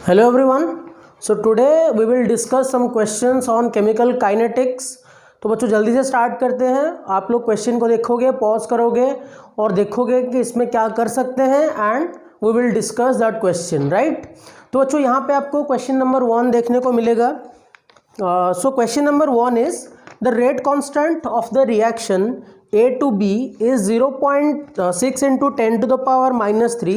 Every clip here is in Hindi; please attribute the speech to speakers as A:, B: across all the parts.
A: Hello everyone. So today we will discuss some questions on chemical kinetics. तो बच्चों जल्दी से स्टार्ट करते हैं। आप लोग क्वेश्चन को देखोगे, पॉज करोगे और देखोगे कि इसमें क्या कर सकते हैं and we will discuss that question, right. तो बच्चों यहाँ पे आपको क्वेश्चन नंबर 1 देखने को मिलेगा। So question number 1 is the rate constant of the reaction A to B is 0.6 into 10 to the power minus 3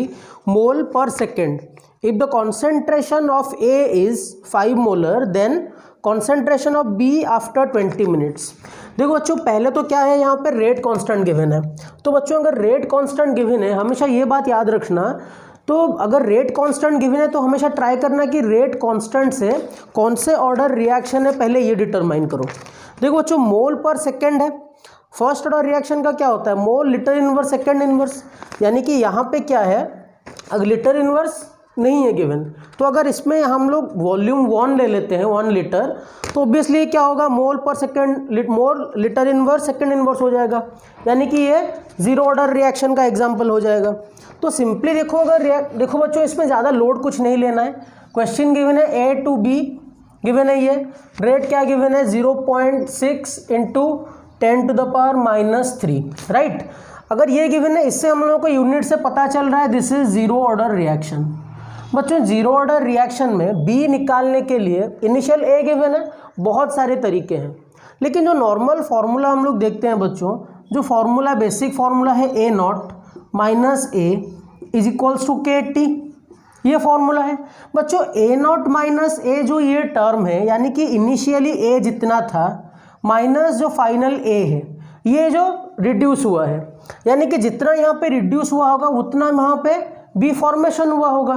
A: mole per second. If the concentration of A is 5 molar, then concentration of B after 20 minutes. देखो बच्चों पहले तो क्या है, यहाँ पे रेट कांस्टेंट गिवन है। तो बच्चों अगर रेट कांस्टेंट गिवन है, हमेशा ये बात याद रखना, तो अगर रेट कांस्टेंट गिवन है तो हमेशा ट्राई करना कि रेट कांस्टेंट से कौन से ऑर्डर रिएक्शन है पहले ये डिटरमाइन करो। देखो बच्चों मोल पर सेकेंड है, फर्स्ट ऑर्डर रिएक्शन का क्या होता है, मोल लिटर इनवर्स सेकेंड इनवर्स, यानी कि यहाँ पे क्या है, अगर लिटर इनवर्स नहीं है गिवन तो अगर इसमें हम लोग वॉल्यूम 1 ले लेते हैं 1 लीटर, तो ऑब्वियसली क्या होगा, मोल पर second mole litre inverse second inverse हो जाएगा, यानी कि ये जीरो ऑर्डर रिएक्शन का एग्जाम्पल हो जाएगा। तो सिंपली देखो, अगर देखो बच्चों इसमें ज़्यादा लोड कुछ नहीं लेना है। क्वेश्चन गिवन है A to B गिवन है, ये रेट क्या गिवन है 0.6 into 10 to the power minus 3, right. अगर ये गिवन है, इससे हम लोगों को यूनिट से पता चल रहा है this is zero order reaction. बच्चों जीरो ऑर्डर रिएक्शन में बी निकालने के लिए इनिशियल ए गिवन है, बहुत सारे तरीके हैं, लेकिन जो नॉर्मल फार्मूला हम लोग देखते हैं बच्चों, जो फार्मूला बेसिक फार्मूला है A naught minus A is equals to k t, ये फॉर्मूला है बच्चों। ए नॉट माइनस ए जो ये टर्म है, यानी कि इनिशियली ए जितना था माइनस जो फाइनल ए है, ये जो रिड्यूस हुआ है, यानी कि जितना यहाँ पे रिड्यूस हुआ होगा उतना वहाँ पे बी फॉर्मेशन हुआ होगा,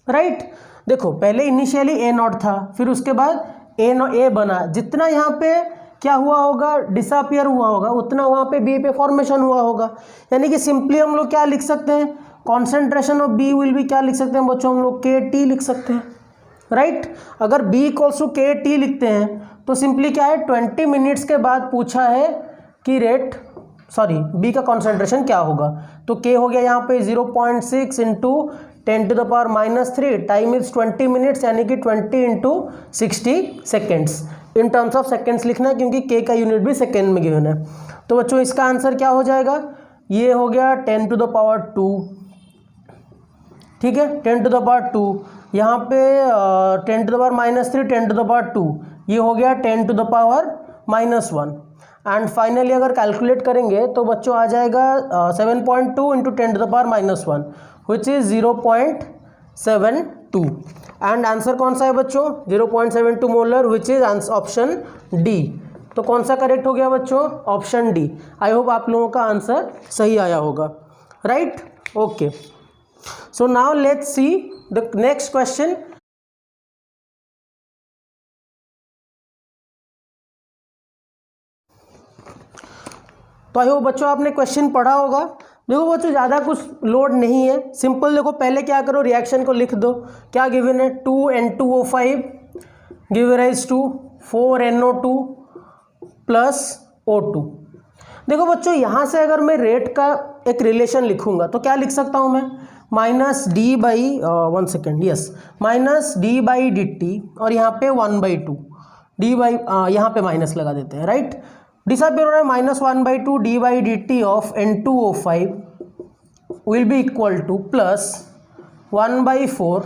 A: राइट। देखो पहले इनिशियली ए नॉट था, फिर उसके बाद ए बना, जितना यहाँ पे क्या हुआ होगा, डिसअपियर हुआ होगा, उतना वहाँ पे बी पे फॉर्मेशन हुआ होगा। यानी कि सिंपली हम लोग क्या लिख सकते हैं, concentration of B will be क्या लिख सकते हैं बच्चों, हम लोग के टी लिख सकते हैं, राइट। अगर B equals to k T लिखते हैं तो सिंपली क्या है, 20 मिनट्स के बाद पूछा है कि बी का कॉन्सेंट्रेशन क्या होगा, तो के हो गया यहाँ पे 0.6 into 10 to the power minus 3, time is 20 minutes, यानी कि 20 into 60 seconds. In terms of seconds लिखना है क्योंकि के का यूनिट भी सेकेंड में गिवन है। तो बच्चों इसका आंसर क्या हो जाएगा, ये हो गया 10 to the power 2, ठीक है, 10 to the power 2, यहाँ पे 10 to the power minus 3 10 to the power 2, ये हो गया 10 to the power minus 1, and finally अगर कैलकुलेट करेंगे तो बच्चों आ जाएगा 7.2 into 10 to the power minus 1 which is 0.72, and answer कौन सा है बच्चों, 0.72 molar, which is option D. तो कौन सा करेक्ट हो गया बच्चों, ऑप्शन डी। आई होप आप लोगों का आंसर सही आया होगा, right, okay. So now let's see the next question. तो आई होप बच्चों आपने क्वेश्चन पढ़ा होगा। देखो बच्चों ज़्यादा कुछ लोड नहीं है, सिंपल देखो पहले क्या करो, रिएक्शन को लिख दो। क्या गिवन है, 2N2O5 give rise to 4NO2 plus O2। देखो बच्चों यहाँ से अगर मैं रेट का एक रिलेशन लिखूंगा तो क्या लिख सकता हूँ मैं, minus D by minus D by D T, और यहाँ पे 1/2 डी बाई, यहाँ पे माइनस लगा देते हैं, राइट। डिसअपियर हो रहा है, -1/2 D by D T of N2O5 will be equal to plus 1/4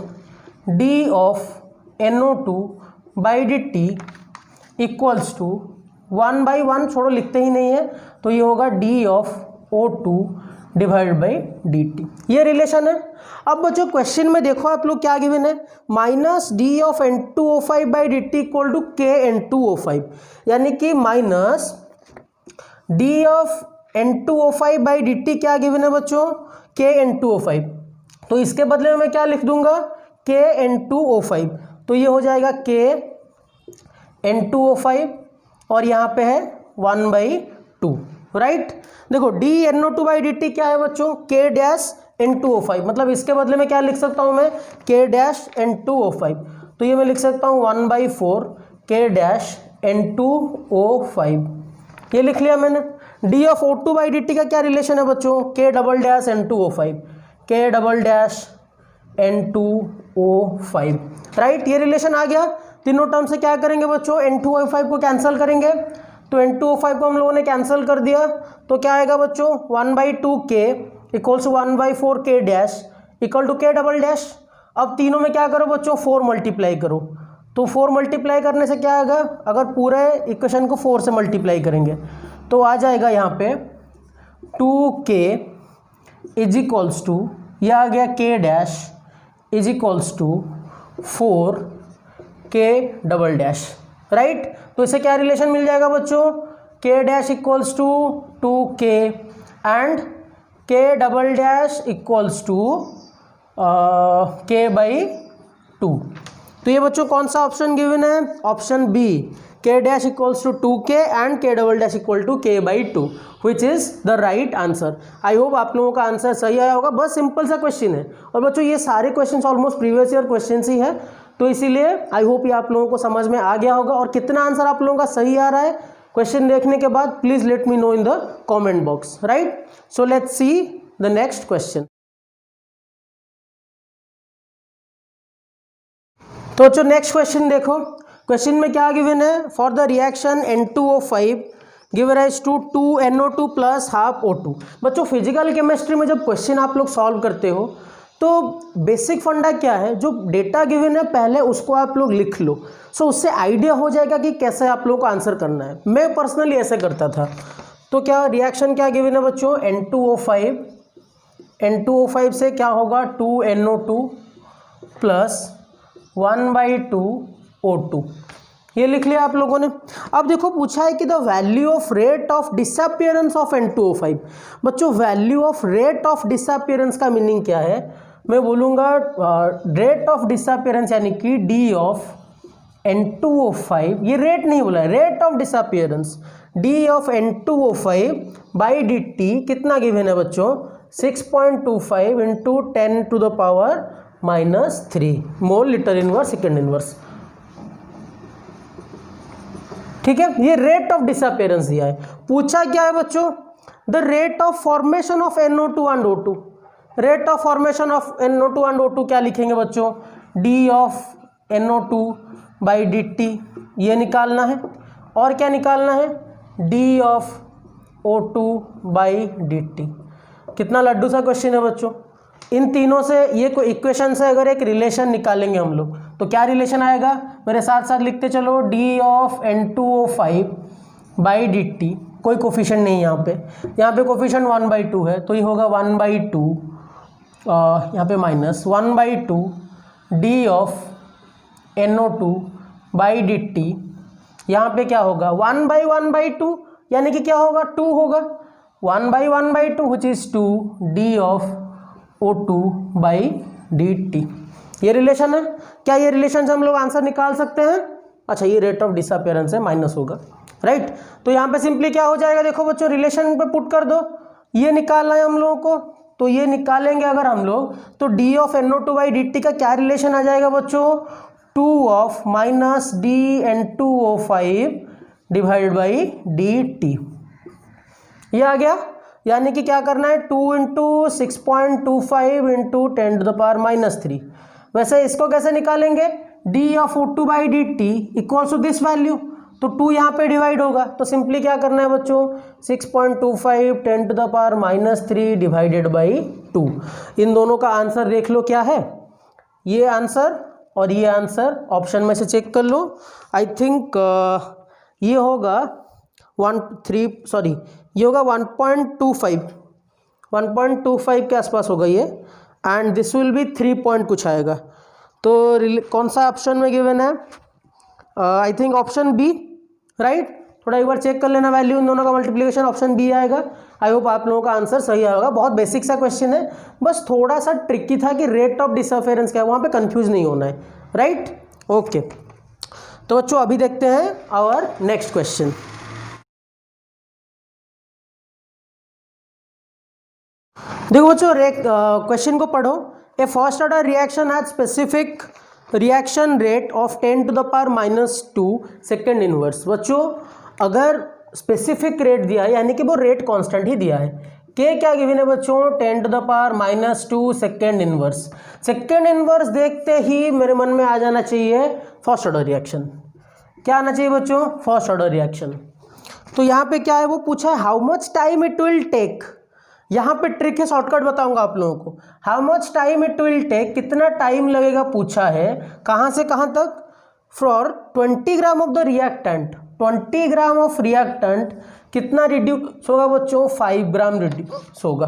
A: D of NO2 by D T equals to 1/1, छोड़ो लिखते ही नहीं है, तो ये होगा D of O2 divide by D T, ये रिलेशन है। अब बच्चों क्वेश्चन में देखो आप लोग क्या गिवन है, minus D of N2O5 by D T equal to K N2O5, यानी कि minus D of N2O5 by D T क्या गिवन है बच्चों, के N2O5, तो इसके बदले में मैं क्या लिख दूंगा, के N2O5, तो ये हो जाएगा के N2O5 और यहाँ पे है 1/2, राइट। देखो D NO2 by D T क्या है बच्चों, के डैश N2O5, मतलब इसके बदले में क्या लिख सकता हूँ मैं, के डैश N2O5, तो ये मैं लिख सकता हूँ 1/4 के डैश N2O5, ये लिख लिया मैंने। D of O2 by D T का क्या रिलेशन है बच्चों, के डबल डैश N2O5, के डबल डैश N2O5, राइट। ये रिलेशन आ गया। तीनों टर्म से क्या करेंगे बच्चों, N2O5 को कैंसिल करेंगे, तो N2O5 को हम लोगों ने कैंसिल कर दिया, तो क्या आएगा बच्चों 1/2k equals 1/4k dash equal to k double dash. अब तीनों में क्या करो बच्चों, 4 मल्टीप्लाई करो, तो 4 मल्टीप्लाई करने से क्या आएगा, अगर पूरे इक्वेशन को 4 से मल्टीप्लाई करेंगे तो आ जाएगा यहाँ पे 2k इज इक्वल्स टू, यह आ गया k dash is equals to 4k double dash, right. तो इसे क्या रिलेशन मिल जाएगा बच्चों, k dash equals to 2k and k double dash equals to k/2। तो ये बच्चों कौन सा ऑप्शन गिवन है, option B, k dash equals to 2k and k double dash equal to k/2, which is the right answer. I hope आप लोगों का आंसर सही आया होगा। बस सिंपल सा क्वेश्चन है, और बच्चों ये सारे question almost previous year question ही है, तो इसीलिए आई होप ये आप लोगों को समझ में आ गया होगा। और कितना आंसर आप लोगों का सही आ रहा है क्वेश्चन देखने के बाद, please let me know in the comment box, right. So let's see the next question. तो जो नेक्स्ट क्वेश्चन देखो, क्वेश्चन में क्या गिवन है, for the reaction N2O5 give rise to 2NO2 plus half O2। बच्चों फिजिकल केमिस्ट्री में जब क्वेश्चन आप लोग सॉल्व करते हो तो बेसिक फंडा क्या है, जो डेटा गिवन है पहले उसको आप लोग लिख लो, सो उससे आइडिया हो जाएगा कि कैसे आप लोग को आंसर करना है। मैं पर्सनली ऐसे करता था। तो क्या रिएक्शन क्या गिवन है बच्चों, N2O5 से क्या होगा 2NO2 प्लस 1/2O2, ये लिख लिया आप लोगों ने। अब देखो पूछा है कि the value of rate of disappearance of N2O5। बच्चों value of rate of disappearance का मीनिंग क्या है, मैं बोलूँगा रेट ऑफ डिसअपियरेंस यानी कि डी ऑफ N2O5, ये रेट नहीं बोला है, rate of disappearance D of N2O5 by dt कितना गिवन है बच्चों, 6.25 इंटू 10⁻³ मोल लीटर इनवर्स सेकेंड इनवर्स, ठीक है। ये रेट ऑफ डिसअपियरेंस दिया है। पूछा क्या है बच्चों, the rate of formation of NO2 and O2। Rate of formation of NO2 and O2 क्या लिखेंगे बच्चों, D of NO2 by dt, ये निकालना है, और क्या निकालना है, D of O2 by dt। कितना लड्डू सा क्वेश्चन है बच्चों। इन तीनों से ये कोई इक्वेशन से अगर एक रिलेशन निकालेंगे हम लोग तो क्या रिलेशन आएगा, मेरे साथ साथ लिखते चलो, D of N2O5 by dt, कोई कोफिशिएंट नहीं यहाँ पे कोफिशिएंट 1/2 है, तो ये होगा 1/2 यहाँ पे minus 1/2 D of NO2 by dt, यहाँ पे क्या होगा 1/1/2 यानी कि क्या होगा 2 होगा, 1/1/2 which is 2 D of O2 by dt। ये रिलेशन है क्या, ये रिलेशन से हम लोग आंसर निकाल सकते हैं। अच्छा ये रेट ऑफ डिसअपियरेंस है, माइनस होगा, राइट। तो यहाँ पे सिंपली क्या हो जाएगा, देखो बच्चों रिलेशन पे पुट कर दो, ये निकालना है हम लोगों को, तो ये निकालेंगे अगर हम लोग तो D of NO2 by dt का क्या रिलेशन आ जाएगा बच्चों, 2 of minus D N2O5 divided by dt, ये आ गया। यानी कि क्या करना है, 2 इंटू 6.25 इंटू 10⁻³ वैसे इसको कैसे निकालेंगे, D of O2 by dt equals to this value, तो 2 यहाँ पे डिवाइड होगा, तो सिंपली क्या करना है बच्चों 6.25 10⁻³ डिवाइडेड बाई 2। इन दोनों का आंसर देख लो क्या है, ये आंसर और ये आंसर ऑप्शन में से चेक कर लो। आई थिंक ये होगा 1.25 के आसपास होगा ये, and this will be 3 point कुछ आएगा। तो कौन सा ऑप्शन में गिवन है, I think option B, right. थोड़ा एक बार चेक कर लेना वैल्यू, इन दोनों का मल्टीप्लिकेशन ऑप्शन बी आएगा। आई होप आप लोगों का आंसर सही आएगा। बहुत बेसिक सा क्वेश्चन है, बस थोड़ा सा ट्रिकी था कि रेट ऑफ डिसअपियरेंस क्या है, वहाँ पे कंफ्यूज नहीं होना है, राइट। ओके तो बच्चों अभी देखते हैं आवर नेक्स्ट क्वेश्चन। देखो बच्चों क्वेश्चन को पढ़ो। A first order reaction has specific reaction rate of 10⁻⁻² second inverse. बच्चों अगर स्पेसिफिक रेट दिया है यानी कि वो रेट कांस्टेंट ही दिया है, के क्या गिवन है बच्चों, 10⁻⁻² सेकेंड इनवर्स। सेकेंड इनवर्स देखते ही मेरे मन में आ जाना चाहिए फर्स्ट ऑर्डर रिएक्शन। क्या आना चाहिए बच्चों, फर्स्ट ऑर्डर रिएक्शन। तो यहाँ पे क्या है वो पूछा है how much time it will take. यहाँ पे ट्रिक है, शॉर्टकट बताऊंगा आप लोगों को। How much time it will take, कितना टाइम लगेगा पूछा है, कहाँ से कहाँ तक, for 20 gram of the reactant. 20 gram of reactant कितना रिड्यूस होगा बच्चों, 5 ग्राम रिड्यूस होगा,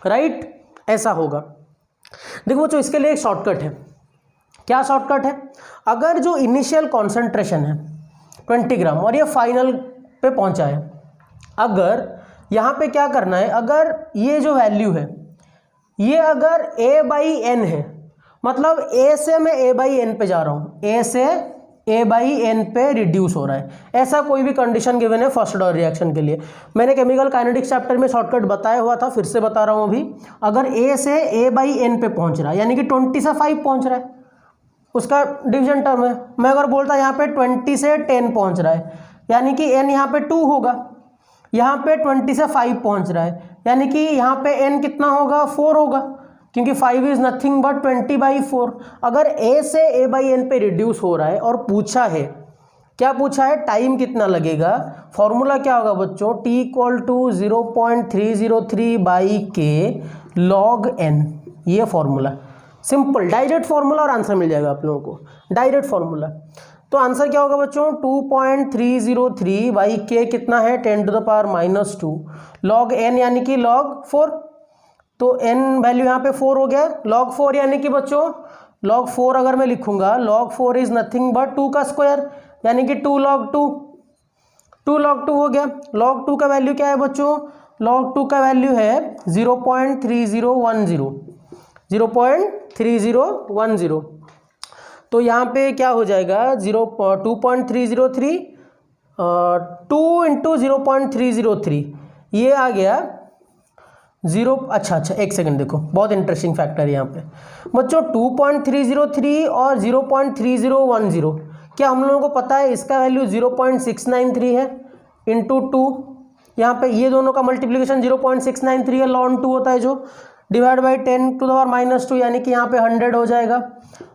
A: राइट, ऐसा होगा। देखो बच्चों इसके लिए एक शॉर्टकट है। क्या शॉर्टकट है, अगर जो इनिशियल कॉन्सेंट्रेशन है 20 ग्राम और ये फाइनल पे पहुंचा है, अगर यहाँ पे क्या करना है, अगर ये जो वैल्यू है ये अगर a/n है, मतलब a से मैं a/n पे जा रहा हूँ, a से a/n पे रिड्यूस हो रहा है, ऐसा कोई भी कंडीशन गिवन है फर्स्ट ऑर्डर रिएक्शन के लिए। मैंने केमिकल काइनेटिक्स चैप्टर में शॉर्टकट बताया हुआ था, फिर से बता रहा हूँ अभी। अगर a से a/n पे पहुँच रहा है, यानी कि 20 से 5 पहुँच रहा है, उसका डिवीजन टर्म है। मैं अगर बोलता यहाँ पे 20 से 10 पहुँच रहा है, यानी कि n यहाँ पे 2 होगा, यहाँ पे 20 से 5 पहुँच रहा है, यानी कि यहाँ पे n कितना होगा, 4 होगा, क्योंकि 5 इज नथिंग बट 20/4। अगर a से a/n पे रिड्यूस हो रहा है और पूछा है, क्या पूछा है, टाइम कितना लगेगा, फॉर्मूला क्या होगा बच्चों, t = 0.303/k log n, ये फॉर्मूला, सिंपल डायरेक्ट फॉर्मूला, और आंसर मिल जाएगा आप लोगों को, डायरेक्ट फॉर्मूला। तो आंसर क्या होगा बच्चों, 2.303/k कितना है, 10⁻⁻², log n यानी कि log 4, तो n वैल्यू यहाँ पे 4 हो गया, log 4 यानी कि बच्चों log 4 अगर मैं लिखूंगा, log 4 इज नथिंग बट 2 का स्क्वायर, यानी कि 2 log 2, 2 log 2 हो गया। log 2 का वैल्यू क्या है बच्चों, log 2 का वैल्यू है 0.3010, 0.3010। तो यहाँ पे क्या हो जाएगा, 2.303 2 × 0.303, ये आ गया 0। अच्छा एक सेकंड, देखो बहुत इंटरेस्टिंग फैक्टर है यहाँ पे बच्चों, 2.303 और 0.3010, क्या हम लोगों को पता है इसका वैल्यू 0.693 है इंटू 2। यहाँ पे ये दोनों का मल्टीप्लीकेशन 0.693 है, ln 2 होता है जो, डिवाइड बाई 10⁻⁻², यानी कि यहाँ पे 100 हो जाएगा।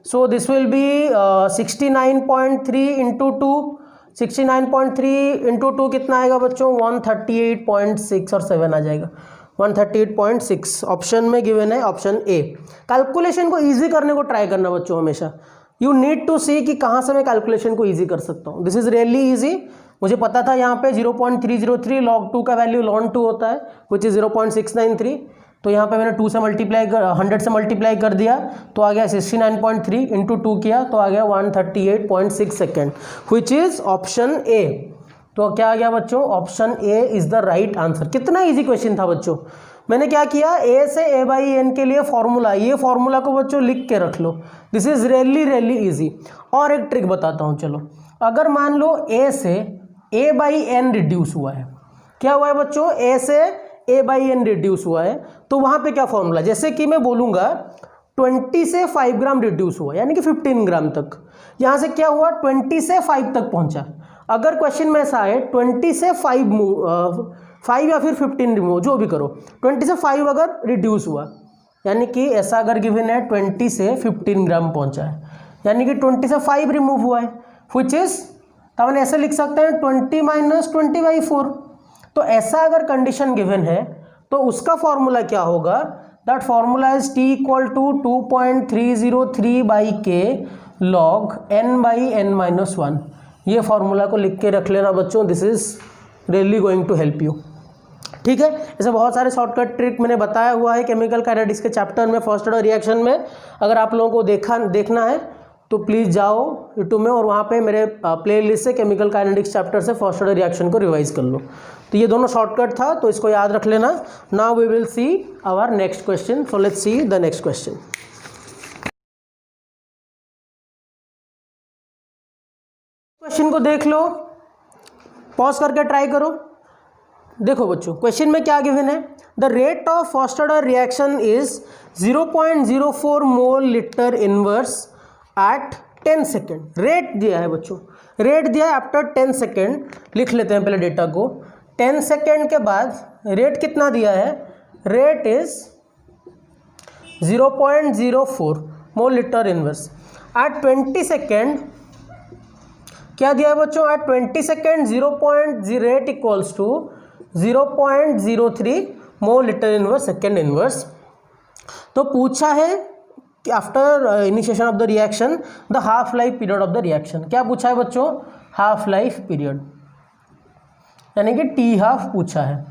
A: So this will B 69.3 into 2, 69.3 into 2 कितना आएगा बच्चों, 138.6 और 7 आ जाएगा, 138.6 ऑप्शन में गिवन है, ऑप्शन ए। कैलकुलेशन को इजी करने को ट्राई करना बच्चों हमेशा, यू नीड टू सी कि कहाँ से मैं कैलकुलेशन को इजी कर सकता हूँ। दिस इज रियली इजी, मुझे पता था यहाँ पे 0.303 log 2 का वैल्यू ln 2 होता है, विच इज 0.693, तो यहाँ पे मैंने 2 से मल्टीप्लाई कर 100 से मल्टीप्लाई कर दिया, तो आ गया 69.3 इंटू 2 किया तो आ गया 138.6 second, which is option A. तो क्या आ गया बच्चों, option A is the right answer. कितना इजी क्वेश्चन था बच्चों। मैंने क्या किया, ए से a/n के लिए फॉर्मूला, ये फॉर्मूला को बच्चों लिख के रख लो, दिस इज रियली इजी। और एक ट्रिक बताता हूँ, चलो अगर मान लो a से a/n रिड्यूस हुआ है, क्या हुआ है बच्चों, a से a/n रिड्यूस हुआ है, तो वहाँ पे क्या फॉर्मूला, जैसे कि मैं बोलूँगा 20 से 5 ग्राम रिड्यूस हुआ, यानी कि 15 ग्राम तक, यहाँ से क्या हुआ 20 से 5 तक पहुँचा। अगर क्वेश्चन में ऐसा है 20 से 5 या फिर 15 रिमूव, जो भी करो, 20 से 5 अगर रिड्यूस हुआ, यानी कि ऐसा अगर गिवन है 20 से 15 ग्राम पहुँचा है, यानी कि 20 से 5 रिमूव हुआ है, विच इज, तो हम ऐसे लिख सकते हैं 20 - 20/4। तो ऐसा अगर कंडीशन गिवन है तो उसका फॉर्मूला क्या होगा, that formula is t = 2.303/k log n/n-1। ये फॉर्मूला को लिख के रख लेना बच्चों, this is really going to help you. ठीक है, ऐसे बहुत सारे शॉर्टकट ट्रिक मैंने बताया हुआ है केमिकल काइनेटिक्स के चैप्टर में, फर्स्ट ऑर्डर रिएक्शन में। अगर आप लोगों को देखना है तो प्लीज़ जाओ यूट्यूब में और वहाँ पे मेरे प्लेलिस्ट से केमिकल काइनेटिक्स चैप्टर से फर्स्ट ऑर्डर रिएक्शन को रिवाइज कर लो। तो ये दोनों शॉर्टकट था, तो इसको याद रख लेना। Now we will see our next question, so let's see the next question. Question को देख लो, पॉज करके ट्राई करो। देखो बच्चों, क्वेश्चन में क्या गिवन है, the rate of first order reaction is 0.04 mole litre inverse at 10 second. Rate दिया है बच्चों, रेट दिया है आफ्टर 10 सेकेंड। लिख लेते हैं पहले डेटा को, 10 सेकेंड के बाद रेट कितना दिया है, rate is 0.04 mole litre inverse. At 20 second क्या दिया है बच्चों, at 20 second rate equals to 0.03 mole litre inverse second inverse. तो पूछा है कि after initiation of the reaction the half life period of the reaction. क्या पूछा है बच्चों, हाफ लाइफ पीरियड, यानी कि टी हाफ पूछा है।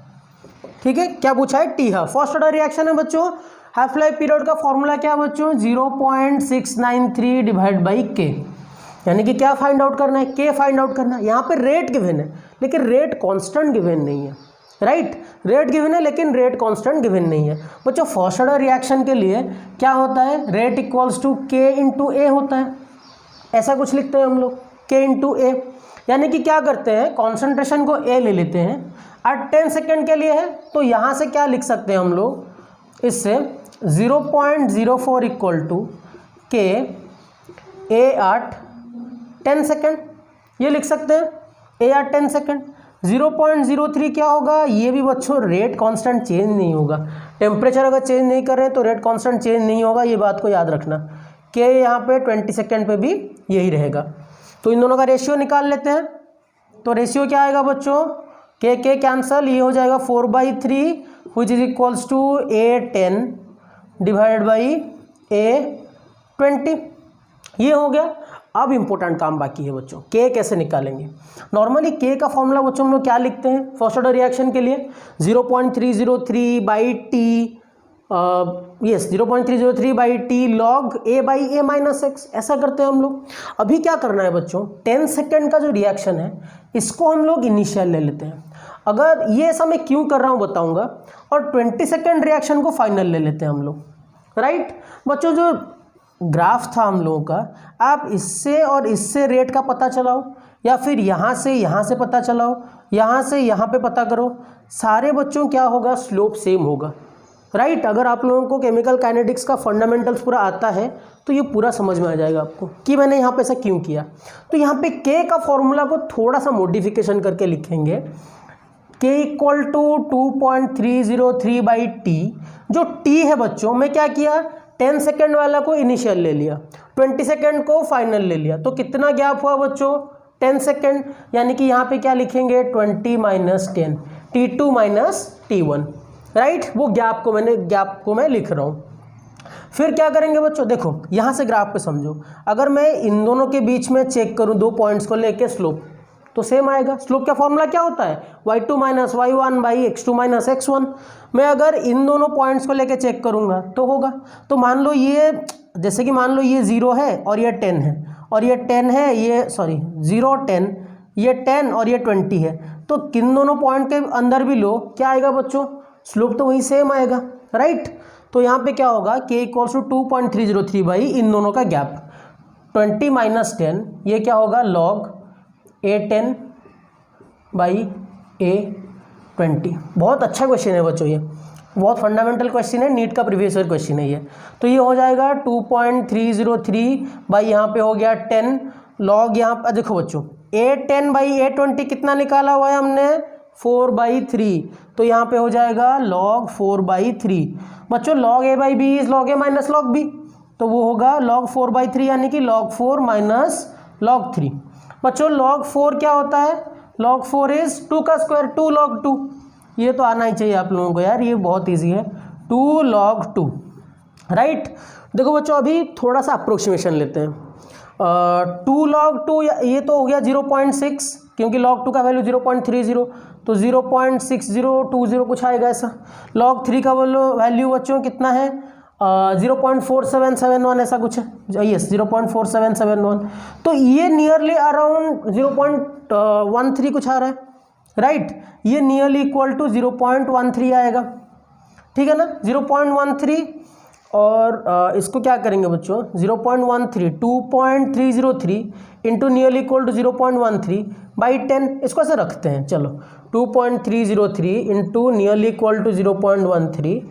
A: ठीक है, क्या पूछा है, T half. First order reaction है बच्चों। हाफ लाइफ पीरियड का फॉर्मूला क्या है बच्चों, 0.693 डिवाइड बाई के, यानी कि क्या फाइंड आउट करना है, के फाइंड आउट करना है। यहाँ पे रेट गिवन है लेकिन रेट कांस्टेंट गिवन नहीं है, राइट। रेट गिवन है लेकिन रेट कांस्टेंट गिवन नहीं है बच्चों। फर्स्ट ऑर्डर रिएक्शन के लिए क्या होता है, rate equals to K into ए होता है, ऐसा कुछ लिखते हैं हम लोग, के इंटू ए। यानी कि क्या करते हैं, कॉन्सेंट्रेशन को ए ले लेते हैं, एट 10 सेकेंड के लिए है तो यहाँ से क्या लिख सकते हैं हम लोग, इससे 0.04 इक्वल टू के ए एट 10 सेकेंड, ये लिख सकते हैं, ए एट 10 सेकेंड। 0.03 क्या होगा, ये भी बच्चों रेट कांस्टेंट चेंज नहीं होगा। टेम्परेचर अगर चेंज नहीं कर रहे हैं तो रेट कांस्टेंट चेंज नहीं होगा, ये बात को याद रखना। के यहाँ पे 20 सेकेंड पे भी यही रहेगा। तो इन दोनों का रेशियो निकाल लेते हैं। तो रेशियो क्या आएगा बच्चों, के कैंसल, ये हो जाएगा 4/3 which is equals to A10 divide by A20, ये हो गया। अब इम्पोर्टेंट काम बाकी है बच्चों, के कैसे निकालेंगे। नॉर्मली के का फॉर्मूला बच्चों हम लोग क्या लिखते हैं फर्स्ट ऑर्डर रिएक्शन के लिए, 0.303 by T, yes 0.303 by T log A by A minus x, ऐसा करते हैं हम लोग। अभी क्या करना है बच्चों, 10 सेकेंड का जो रिएक्शन है इसको हम लोग इनिशियल ले लेते हैं। अगर ये ऐसा मैं क्यों कर रहा हूँ बताऊँगा, और 20 सेकेंड रिएक्शन को फाइनल ले लेते हैं हम लोग, राइट। बच्चों जो ग्राफ था हम लोगों का, आप इससे और इससे रेट का पता चलाओ, या फिर यहाँ से पता चलाओ, यहाँ से यहाँ पे पता करो, सारे बच्चों क्या होगा, स्लोप सेम होगा, राइट। अगर आप लोगों को केमिकल काइनेटिक्स का फंडामेंटल्स पूरा आता है तो ये पूरा समझ में आ जाएगा आपको कि मैंने यहाँ पे ऐसा क्यों किया। तो यहाँ पे के का फॉर्मूला को थोड़ा सा मॉडिफिकेशन करके लिखेंगे, के इक्वल टू 2.303 बाई टी। जो टी है बच्चों, मैं क्या किया, 10 सेकेंड वाला को इनिशियल ले लिया, 20 सेकेंड को फाइनल ले लिया, तो कितना गैप हुआ बच्चों, 10 सेकेंड। यानी कि यहाँ पे क्या लिखेंगे, 20 minus 10, T2 minus T1, right. वो गैप को मैं लिख रहा हूँ। फिर क्या करेंगे बच्चों, देखो यहाँ से ग्राफ पे समझो, अगर मैं इन दोनों के बीच में चेक करूँ दो पॉइंट्स को लेके स्लोप, तो सेम आएगा। स्लोप का फॉर्मूला क्या होता है, y2 minus y1 by x2 minus x1। मैं अगर इन दोनों पॉइंट्स को लेके चेक करूँगा तो होगा। तो मान लो ये, जैसे कि मान लो ये 0 है और ये 10 है, और ये 10 है, ये सॉरी 0 10, ये 10 और ये 20 है, तो किन दोनों पॉइंट के अंदर भी लो क्या आएगा बच्चों, स्लोप तो वही सेम आएगा, राइट। तो यहाँ पे क्या होगा, के इक्वल्स टू 2.303 बाई इन दोनों का गैप 20 माइनस 10, ये क्या होगा, लॉग A10 बाई A20। बहुत अच्छा क्वेश्चन है बच्चों, ये बहुत फंडामेंटल क्वेश्चन है, नीट का प्रीवियस ईयर क्वेश्चन है ये। तो ये हो जाएगा 2.303 बाई यहाँ पे हो गया 10 लॉग, यहाँ पर देखो बच्चों A10 बाई A20 कितना निकाला हुआ है हमने, 4/3, तो यहाँ पे हो जाएगा log 4/3। बच्चों log a by B is log a minus log b, तो वो होगा log 4/3 यानी कि log 4 माइनस log 3। बच्चों log 4 क्या होता है, log 4 इज 2 का स्क्वायर, 2 log 2, ये तो आना ही चाहिए आप लोगों को यार, ये बहुत ईजी है, 2 log 2, राइट। देखो बच्चों अभी थोड़ा सा अप्रोक्सीमेशन लेते हैं, 2 log 2, ये तो हो गया 0.6, क्योंकि log 2 का वैल्यू 0.30, तो 0.6020 कुछ आएगा ऐसा। log 3 का वैल्यू बच्चों कितना है, 0.4771 ऐसा कुछ है, यस 0.4771, तो ये नियरली अराउंड 0.13 कुछ आ रहा है, राइट। ये नियरली इक्वल टू 0.13 आएगा, ठीक है ना, 0.13। और इसको क्या करेंगे बच्चों, 0.13 2.303 into nearly equal to 0.13 by 10, इसको ऐसे रखते हैं, चलो 2.303 into nearly equal to 0.13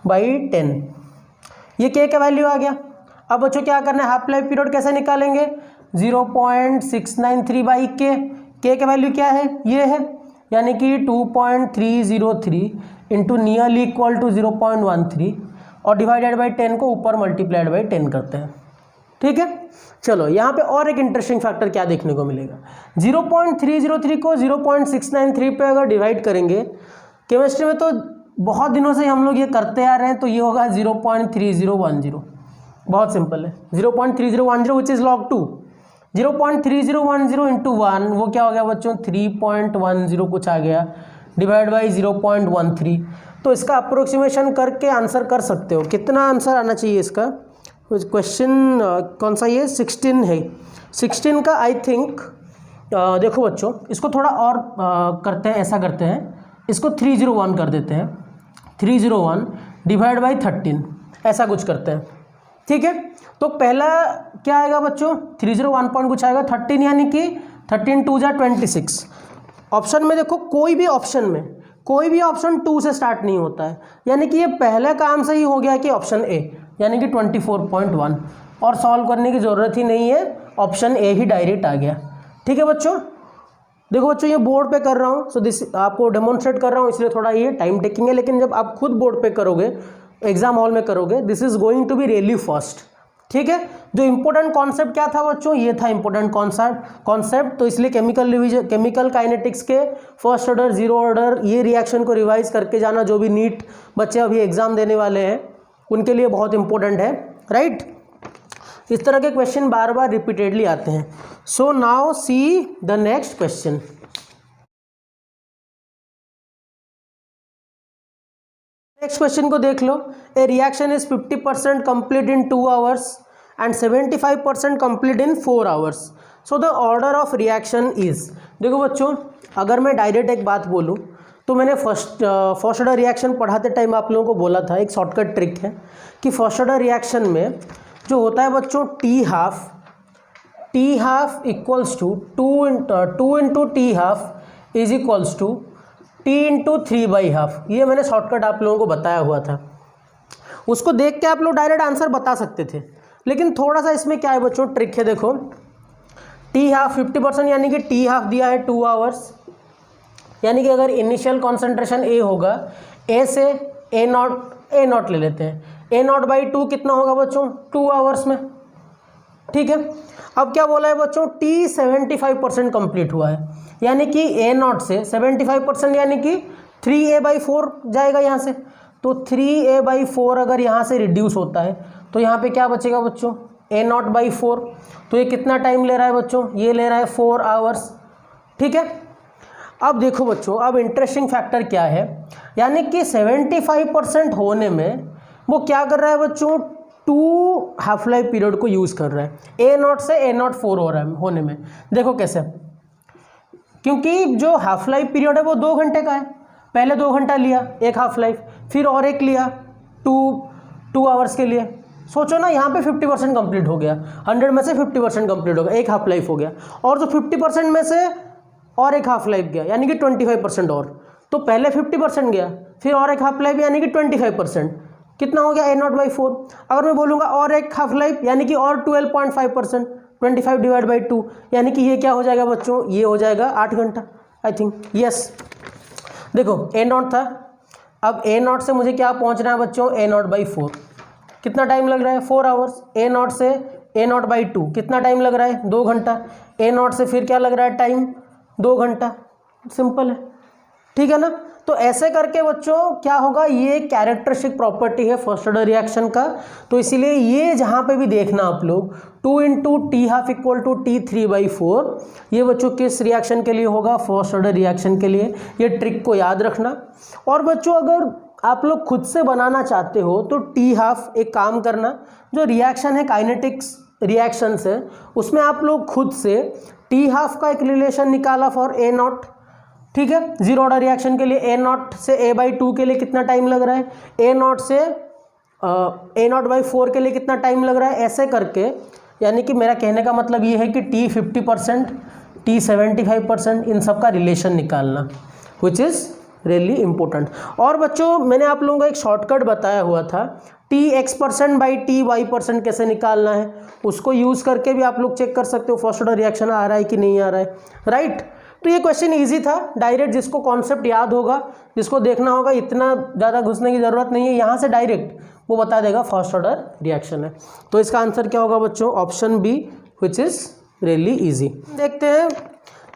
A: by 10, ये के का वैल्यू आ गया। अब बच्चों क्या करना है, हाफ लाइफ पीरियड कैसे निकालेंगे, 0.693 बाई के का वैल्यू क्या है, ये है, यानी कि 2.303 इंटू नियरली इक्वल टू 0.13 और डिवाइडेड बाई 10 को ऊपर मल्टीप्लाइड बाई 10 करते हैं। ठीक है, चलो यहाँ पे और एक इंटरेस्टिंग फैक्टर क्या देखने को मिलेगा, 0.303 को 0.693 पे अगर डिवाइड करेंगे, केमिस्ट्री में तो बहुत दिनों से हम लोग ये करते आ रहे हैं, तो ये होगा 0.3010। बहुत सिंपल है, 0.3010 विच इज़ log 2। 0.3010 इंटू 1 वो क्या हो गया बच्चों, 3.10 कुछ आ गया, डिवाइड बाई 0.13। तो इसका अप्रोक्सीमेशन करके आंसर कर सकते हो। कितना आंसर आना चाहिए इसका, क्वेश्चन कौन सा ये 16 है, 16 का आई थिंक देखो बच्चों, इसको थोड़ा और करते हैं, ऐसा करते हैं, इसको 301 कर देते हैं, 301 डिवाइड बाई 13, ऐसा कुछ करते हैं। ठीक है, तो पहला क्या आएगा बच्चों, 301 पॉइंट कुछ आएगा, 13 यानी कि 13 2 जा 26। ऑप्शन में देखो, कोई भी ऑप्शन 2 से स्टार्ट नहीं होता है, यानी कि ये पहले काम से ही हो गया कि ऑप्शन ए, यानी कि 24.1, और सॉल्व करने की ज़रूरत ही नहीं है, ऑप्शन ए ही डायरेक्ट आ गया। ठीक है बच्चों, देखो बच्चों ये बोर्ड पे कर रहा हूँ, सो दिस आपको डेमोन्स्ट्रेट कर रहा हूँ, इसलिए थोड़ा ये टाइम टेकिंग है, लेकिन जब आप खुद बोर्ड पे करोगे, एग्जाम हॉल में करोगे, this is going to be really fast. ठीक है, जो इंपॉर्टेंट कॉन्सेप्ट क्या था बच्चों, ये था इंपॉर्टेंट कॉन्सेप्ट, तो इसलिए केमिकल काइनेटिक्स के फर्स्ट ऑर्डर, जीरो ऑर्डर, ये रिएक्शन को रिवाइज करके जाना, जो भी नीट बच्चे अभी एग्जाम देने वाले हैं उनके लिए बहुत इंपॉर्टेंट है, राइट। इस तरह के क्वेश्चन बार बार रिपीटेडली आते हैं। So now see the next question. Next question को देख लो, a reaction is 50% complete in 2 hours and 75% complete in 4 hours, so the order of reaction is. देखो बच्चों, अगर मैं डायरेक्ट एक बात बोलूँ तो मैंने फर्स्ट ऑर्डर रिएक्शन पढ़ाते टाइम आप लोगों को बोला था, एक शॉर्टकट ट्रिक है कि फर्स्ट ऑर्डर रिएक्शन में जो होता है बच्चों, T half equals to 2 into T half is equals to T into 3/2। ये मैंने शॉर्टकट आप लोगों को बताया हुआ था, उसको देख के आप लोग डायरेक्ट आंसर बता सकते थे, लेकिन थोड़ा सा इसमें क्या है बच्चों, ट्रिक है। देखो टी हाफ 50%, यानी कि टी हाफ दिया है 2 आवर्स, यानी कि अगर इनिशियल कॉन्सेंट्रेशन ए होगा, ए से ए नॉट ले लेते हैं, A0/2 कितना होगा बच्चों, 2 आवर्स में। ठीक है, अब क्या बोला है बच्चों, टी 75% कंप्लीट हुआ है, यानी कि A0 से 75% यानी कि 3A/4 जाएगा यहाँ से, तो 3A/4 अगर यहाँ से रिड्यूस होता है तो यहाँ पे क्या बचेगा बच्चों, A0/4। तो ये कितना टाइम ले रहा है बच्चों, ये ले रहा है 4 आवर्स। ठीक है, अब देखो बच्चों, अब इंटरेस्टिंग फैक्टर क्या है, यानी कि 75% होने में वो क्या कर रहा है बच्चों, 2 हाफ लाइफ पीरियड को यूज़ कर रहा है, A0 से A04 हो रहा है होने में। देखो कैसे, क्योंकि जो हाफ लाइफ पीरियड है वो 2 घंटे का है, पहले 2 घंटा लिया एक हाफ लाइफ, फिर और एक लिया 2 आवर्स के लिए। सोचो ना, यहाँ पे 50% कंप्लीट हो गया, 100 में से 50% कंप्लीट हो गया, एक हाफ लाइफ हो गया, और जो 50% में से और एक हाफ लाइफ गया, यानी कि 25% और, तो पहले 50% गया, फिर और एक हाफ लाइफ यानी कि 25%, कितना हो गया A0/4। अगर मैं बोलूँगा और एक हाफ लाइफ यानी कि और 12.5%, 25 डिवाइड बाई 2, यानी कि ये क्या हो जाएगा बच्चों, ये हो जाएगा 8 घंटा आई थिंक, यस। देखो A0 था, अब A0 से मुझे क्या पहुंचना है बच्चों, A0/4, कितना टाइम लग रहा है, 4 आवर्स। A0 से A0/2 कितना टाइम लग रहा है, 2 घंटा। A0 से फिर क्या लग रहा है टाइम, 2 घंटा, सिंपल है। ठीक है ना, तो ऐसे करके बच्चों क्या होगा, ये कैरेक्टरिस्टिक प्रॉपर्टी है फर्स्ट ऑर्डर रिएक्शन का, तो इसीलिए ये जहाँ पे भी देखना आप लोग 2 into T half equal to T 3/4, ये बच्चों किस रिएक्शन के लिए होगा, फर्स्ट ऑर्डर रिएक्शन के लिए। ये ट्रिक को याद रखना। और बच्चों अगर आप लोग खुद से बनाना चाहते हो तो टी हाफ, एक काम करना, जो रिएक्शन है काइनेटिक्स रिएक्शन से, उसमें आप लोग खुद से टी हाफ का एक रिलेशन निकाला फॉर A0। ठीक है, जीरो ऑर्डर रिएक्शन के लिए A0 से A/2 के लिए कितना टाइम लग रहा है, A0 से A0/4 के लिए कितना टाइम लग रहा है, ऐसे करके, यानी कि मेरा कहने का मतलब ये है कि T 50%, T 75%, इन सब का रिलेशन निकालना, विच इज़ रियली इम्पोर्टेंट। और बच्चों मैंने आप लोगों को एक शॉर्टकट बताया हुआ था, T(x%/T(y%) कैसे निकालना है, उसको यूज़ करके भी आप लोग चेक कर सकते हो फर्स्ट ऑर्डर रिएक्शन आ रहा है कि नहीं आ रहा है, राइट। तो ये क्वेश्चन इजी था, डायरेक्ट जिसको कॉन्सेप्ट याद होगा, जिसको देखना होगा, इतना ज़्यादा घुसने की ज़रूरत नहीं है, यहाँ से डायरेक्ट वो बता देगा फर्स्ट ऑर्डर रिएक्शन है। तो इसका आंसर क्या होगा बच्चों? Option B, which is really easy. देखते हैं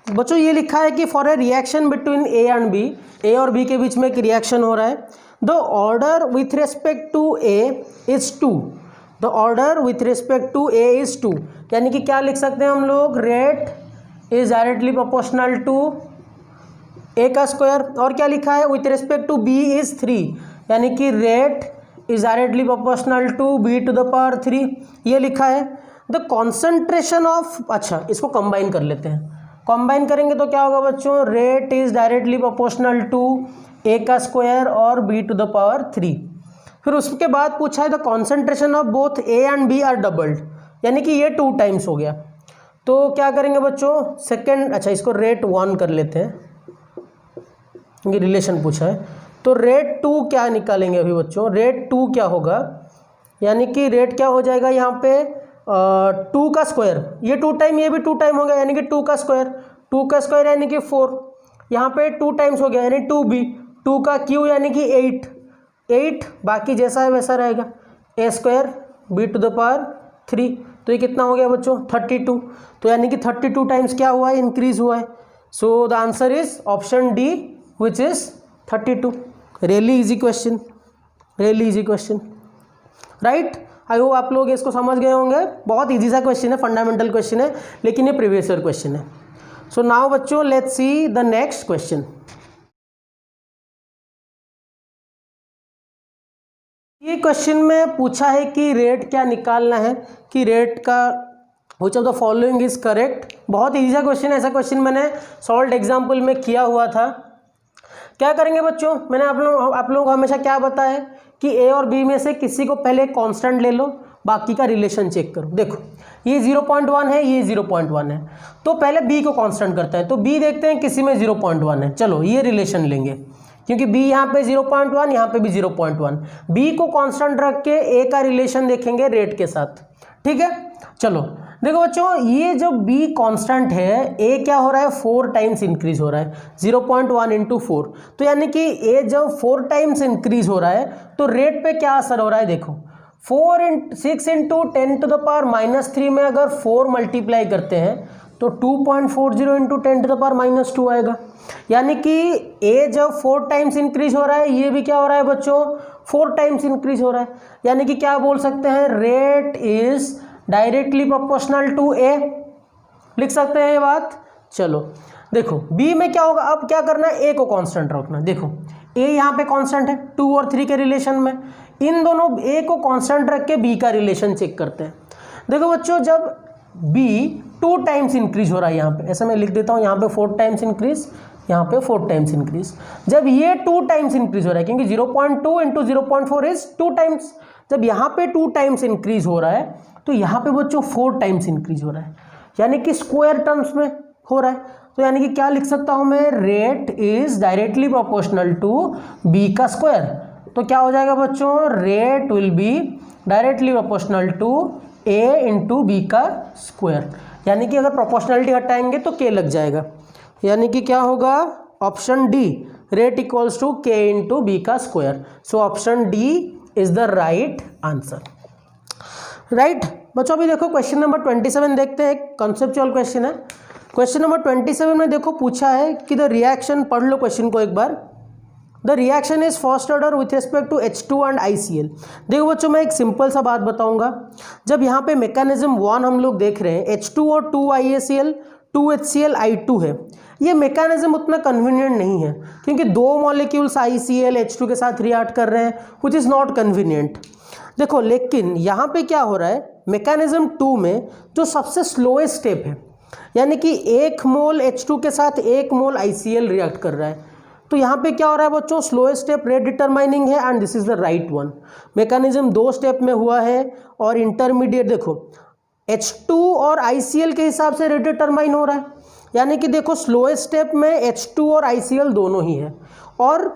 A: बच्चों, ये लिखा है कि for a reaction between A and B, A और बी के बीच में एक रिएक्शन हो रहा है, the order with respect to A is 2, the order with respect to A is 2, यानी कि क्या लिख सकते हैं हम लोग? Rate is directly proportional to A का स्क्वायर, और क्या लिखा है? With respect to B is 3, यानी कि rate is directly proportional to B to the power 3, ये लिखा है। द कॉन्सेंट्रेशन ऑफ, अच्छा इसको कंबाइन कर लेते हैं, कंबाइन करेंगे तो क्या होगा बच्चों? Rate is directly proportional to A का स्क्वायर और बी टू द पावर 3। फिर उसके बाद पूछा है the concentration of both A and B are doubled, यानी कि ये 2 टाइम्स हो गया। तो क्या करेंगे बच्चों? सेकेंड, अच्छा इसको रेट 1 कर लेते हैं, ये रिलेशन पूछा है, तो रेट 2 क्या निकालेंगे अभी बच्चों? रेट 2 क्या होगा? यानी कि रेट क्या हो जाएगा यहाँ पे? 2 का स्क्वायर, ये 2 टाइम, ये भी 2 टाइम हो गया, यानी कि 2 का स्क्वायर, 2 का स्क्वायर यानी कि 4, यहाँ पे 2 टाइम्स हो गया यानी 2b, 2 का क्यू यानी कि 8, बाकी जैसा है वैसा रहेगा, A square B to the power 3, तो ये कितना हो गया बच्चों? 32, तो यानी कि 32 टाइम्स क्या हुआ है? इंक्रीज हुआ है। So the answer is option D, which is 32। Really easy question, really easy question, right. I hope आप लोग इसको समझ गए होंगे, बहुत इजी सा क्वेश्चन है, फंडामेंटल क्वेश्चन है, लेकिन ये प्रीवियस ईयर क्वेश्चन है। सो नाउ बच्चों let's see the next question. ये क्वेश्चन में पूछा है कि रेट क्या निकालना है, कि रेट का which of the following is correct. बहुत इजी सा क्वेश्चन है, ऐसा क्वेश्चन मैंने सॉल्व एग्जाम्पल में किया हुआ था। क्या करेंगे बच्चों? मैंने आप लोगों को हमेशा क्या बताया कि ए और बी में से किसी को पहले कांस्टेंट ले लो, बाकी का रिलेशन चेक करो। देखो ये 0.1 है, ये 0.1 है, तो पहले बी को कांस्टेंट करते हैं, तो बी देखते हैं किसी में 0.1 है, चलो ये रिलेशन लेंगे, क्योंकि बी यहाँ पे 0.1, यहाँ पे भी 0.1, बी को कांस्टेंट रख के ए का रिलेशन देखेंगे रेट के साथ, ठीक है। चलो देखो बच्चों, ये जो b कांस्टेंट है, a क्या हो रहा है? 4 टाइम्स इंक्रीज हो रहा है, 0.1 इंटू 4, तो यानी कि a जब 4 टाइम्स इंक्रीज हो रहा है तो रेट पे क्या असर हो रहा है? देखो 6 इंटू 10 टू द पावर -3 में अगर 4 मल्टीप्लाई करते हैं तो 2.40 इंटू 10 टू द पावर -2 आएगा, यानी कि a जब 4 टाइम्स इंक्रीज हो रहा है, ये भी क्या हो रहा है बच्चों? 4 टाइम्स इंक्रीज हो रहा है, यानी कि क्या बोल सकते हैं? Rate is directly proportional to A, लिख सकते हैं ये बात। चलो देखो बी में क्या होगा? अब क्या करना है? ए को कांस्टेंट रखना। देखो ए यहाँ पे कांस्टेंट है 2 और 3 के रिलेशन में, इन दोनों ए को कांस्टेंट रख के बी का रिलेशन चेक करते हैं। देखो बच्चों, जब बी 2 टाइम्स इंक्रीज हो रहा है, यहाँ पे ऐसा मैं लिख देता हूँ, यहाँ पे 4 टाइम्स इंक्रीज, यहाँ पे 4 टाइम्स इंक्रीज, जब ये 2 टाइम्स इंक्रीज हो रहा है, क्योंकि 0.2 इंटू 0.4 इज 2 टाइम्स, जब यहाँ पे 2 टाइम्स इंक्रीज हो रहा है तो यहाँ पे बच्चों 4 टाइम्स इंक्रीज हो रहा है, यानी कि स्क्वायर टर्म्स में हो रहा है, तो यानी कि क्या लिख सकता हूँ मैं? Rate is directly proportional to B का स्क्वायर, तो क्या हो जाएगा बच्चों? Rate will be directly proportional to A into B का स्क्वायर, यानी कि अगर प्रोपोर्शनलिटी हटाएंगे तो के लग जाएगा, यानी कि क्या होगा? Option D, rate equals to K into B का square. So option D is the right answer, right. बच्चों अभी देखो क्वेश्चन नंबर 27 देखते हैं, कंसेप्चुअल क्वेश्चन है। क्वेश्चन नंबर 27 में देखो पूछा है कि द रिएक्शन, पढ़ लो क्वेश्चन को एक बार। The reaction is first order with respect to H2 and ICl। देखो बच्चों मैं एक सिंपल सा बात बताऊंगा, जब यहाँ पे मैकेनिज्म 1 हम लोग देख रहे हैं, H2 और 2 IACl 2 HCl I2 है, ये मैकेनिज्म उतना कन्वीनियंट नहीं है, क्योंकि 2 मॉलिक्यूल्स ICl H2 के साथ रिएक्ट कर रहे हैं, विच इज़ नॉट कन्वीनियंट। देखो लेकिन यहाँ पे क्या हो रहा है, मैकेनिज्म 2 में जो सबसे स्लोएस्ट स्टेप है, यानी कि 1 मोल H2 के साथ 1 मोल ICl रिएक्ट कर रहा है, तो यहाँ पे क्या हो रहा है बच्चों? स्लोएस्ट स्टेप रेट डिटरमाइनिंग है and this is the right one. Mechanism 2 step में हुआ है और इंटरमीडिएट देखो H2 और ICl के हिसाब से रेट डिटरमाइन हो रहा है, यानी कि देखो स्लोएस्ट स्टेप में H2 और ICl दोनों ही है, और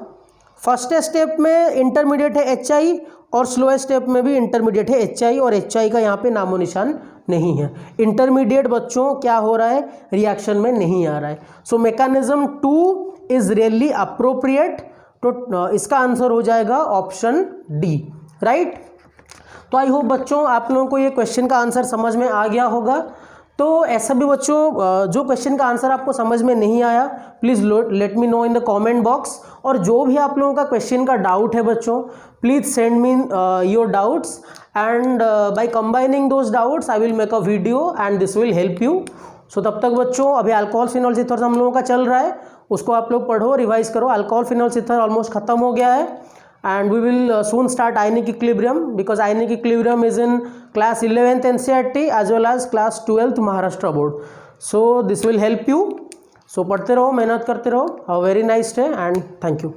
A: फर्स्ट स्टेप में इंटरमीडिएट है HI और स्लोएस्ट स्टेप में भी इंटरमीडिएट है HI, और HI का यहाँ पे नामो निशान नहीं है। इंटरमीडिएट बच्चों क्या हो रहा है, रिएक्शन में नहीं आ रहा है। सो मैकेनिज्म 2 इज रियली अप्रोप्रिएट, तो इसका आंसर हो जाएगा ऑप्शन डी, राइट। तो आई होप बच्चों आप लोगों को ये क्वेश्चन का आंसर समझ में आ गया होगा। तो ऐसा भी बच्चों जो क्वेश्चन का आंसर आपको समझ में नहीं आया, please let me know in the comment box. और जो भी आप लोगों का क्वेश्चन का डाउट है बच्चों, please send me your doubts, and by combining those doubts I will make a video and this will help you. So तब तक बच्चों अभी अल्कोहल फिनोल्स ईथर हम लोगों का चल रहा है, उसको आप लोग पढ़ो, रिवाइज करो। अल्कोहल फिनोल्स ईथर ऑलमोस्ट खत्म हो गया है, and we will soon start ionic equilibrium, because ionic equilibrium is in class 11th NCERT as well as class 12th Maharashtra board. So this will help you. So पढ़ते रहो, मेहनत करते रहो. Have a very nice day and thank you.